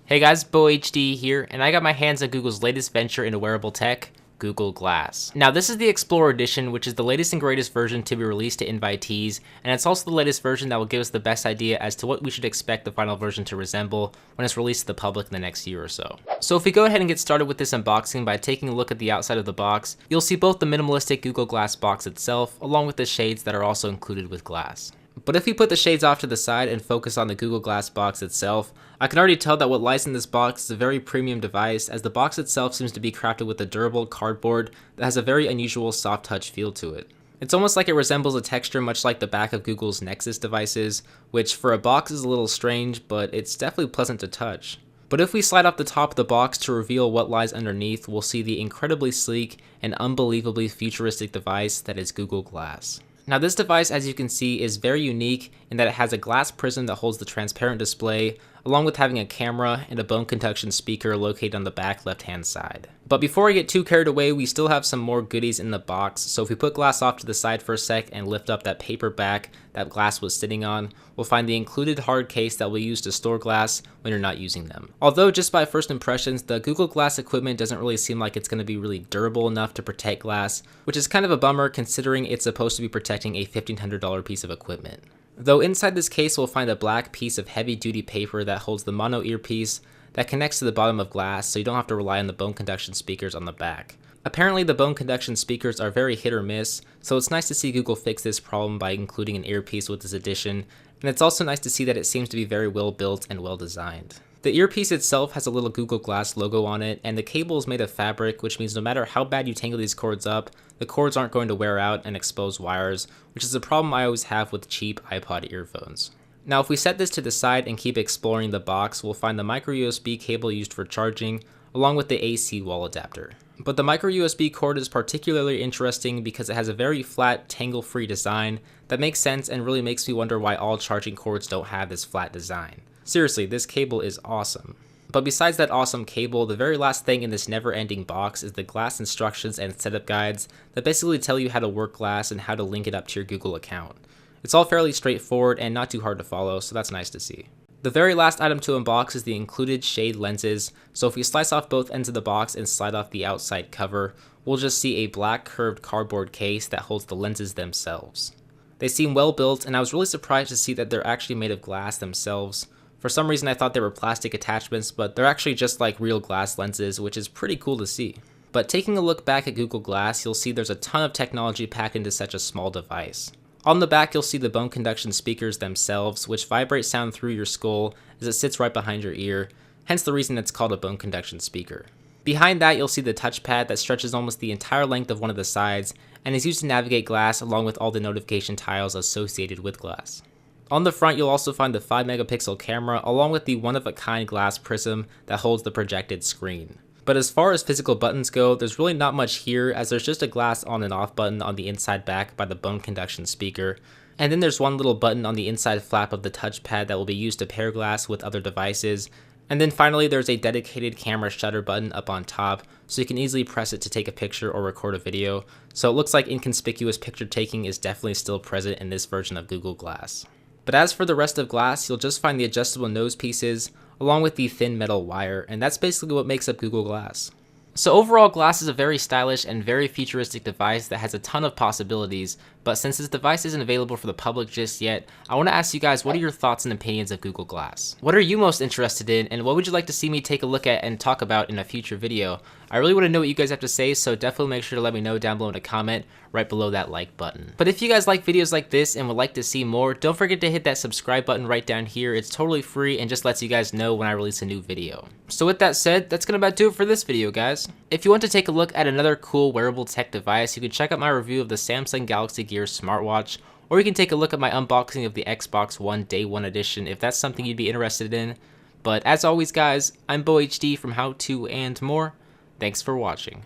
Hey guys, Beau here, and I got my hands on Google's latest venture into wearable tech, Google Glass. Now this is the Explorer Edition, which is the latest and greatest version to be released to invitees, and it's also the latest version that will give us the best idea as to what we should expect the final version to resemble when it's released to the public in the next year or so. So if we go ahead and get started with this unboxing by taking a look at the outside of the box, you'll see both the minimalistic Google Glass box itself, along with the shades that are also included with Glass. But if we put the shades off to the side and focus on the Google Glass box itself, I can already tell that what lies in this box is a very premium device, as the box itself seems to be crafted with a durable cardboard that has a very unusual soft touch feel to it. It's almost like it resembles a texture much like the back of Google's Nexus devices, which for a box is a little strange, but it's definitely pleasant to touch. But if we slide off the top of the box to reveal what lies underneath, we'll see the incredibly sleek and unbelievably futuristic device that is Google Glass. Now this device, as you can see, is very unique in that it has a glass prism that holds the transparent display, along with having a camera and a bone conduction speaker located on the back left-hand side. But before I get too carried away, we still have some more goodies in the box, so if we put Glass off to the side for a sec and lift up that paper back that Glass was sitting on, we'll find the included hard case that we'll use to store Glass when you're not using them. Although just by first impressions, the Google Glass equipment doesn't really seem like it's going to be really durable enough to protect Glass, which is kind of a bummer considering it's supposed to be protecting a $1,500 piece of equipment. Though inside this case we'll find a black piece of heavy-duty paper that holds the mono earpiece that connects to the bottom of Glass, so you don't have to rely on the bone conduction speakers on the back. Apparently the bone conduction speakers are very hit or miss, so it's nice to see Google fix this problem by including an earpiece with this addition, and it's also nice to see that it seems to be very well built and well designed. The earpiece itself has a little Google Glass logo on it, and the cable is made of fabric, which means no matter how bad you tangle these cords up, the cords aren't going to wear out and expose wires, which is a problem I always have with cheap iPod earphones. Now if we set this to the side and keep exploring the box, we'll find the micro USB cable used for charging, along with the AC wall adapter. But the micro USB cord is particularly interesting because it has a very flat, tangle-free design that makes sense and really makes me wonder why all charging cords don't have this flat design. Seriously, this cable is awesome. But besides that awesome cable, the very last thing in this never-ending box is the Glass instructions and setup guides that basically tell you how to work Glass and how to link it up to your Google account. It's all fairly straightforward and not too hard to follow, so that's nice to see. The very last item to unbox is the included shade lenses, so if we slice off both ends of the box and slide off the outside cover, we'll just see a black curved cardboard case that holds the lenses themselves. They seem well built, and I was really surprised to see that they're actually made of glass themselves. For some reason I thought they were plastic attachments, but they're actually just like real glass lenses, which is pretty cool to see. But taking a look back at Google Glass, you'll see there's a ton of technology packed into such a small device. On the back you'll see the bone conduction speakers themselves, which vibrate sound through your skull as it sits right behind your ear, hence the reason it's called a bone conduction speaker. Behind that you'll see the touchpad that stretches almost the entire length of one of the sides and is used to navigate Glass along with all the notification tiles associated with Glass. On the front you'll also find the 5 megapixel camera along with the one-of-a-kind glass prism that holds the projected screen. But as far as physical buttons go, there's really not much here as there's just a Glass on and off button on the inside back by the bone conduction speaker, and then there's one little button on the inside flap of the touchpad that will be used to pair Glass with other devices, and then finally there's a dedicated camera shutter button up on top so you can easily press it to take a picture or record a video, so it looks like inconspicuous picture taking is definitely still present in this version of Google Glass. But as for the rest of Glass, you'll just find the adjustable nose pieces along with the thin metal wire, and that's basically what makes up Google Glass. So overall, Glass is a very stylish and very futuristic device that has a ton of possibilities, but since this device isn't available for the public just yet, I want to ask you guys, what are your thoughts and opinions of Google Glass? What are you most interested in, and what would you like to see me take a look at and talk about in a future video? I really want to know what you guys have to say, so definitely make sure to let me know down below in a comment right below that like button. But if you guys like videos like this and would like to see more, don't forget to hit that subscribe button right down here. It's totally free and just lets you guys know when I release a new video. So with that said, that's gonna about do it for this video, guys. If you want to take a look at another cool wearable tech device, you can check out my review of the Samsung Galaxy Gear smartwatch, or you can take a look at my unboxing of the Xbox One Day 1 edition if that's something you'd be interested in. But as always guys, I'm Beau from How To and More. Thanks for watching.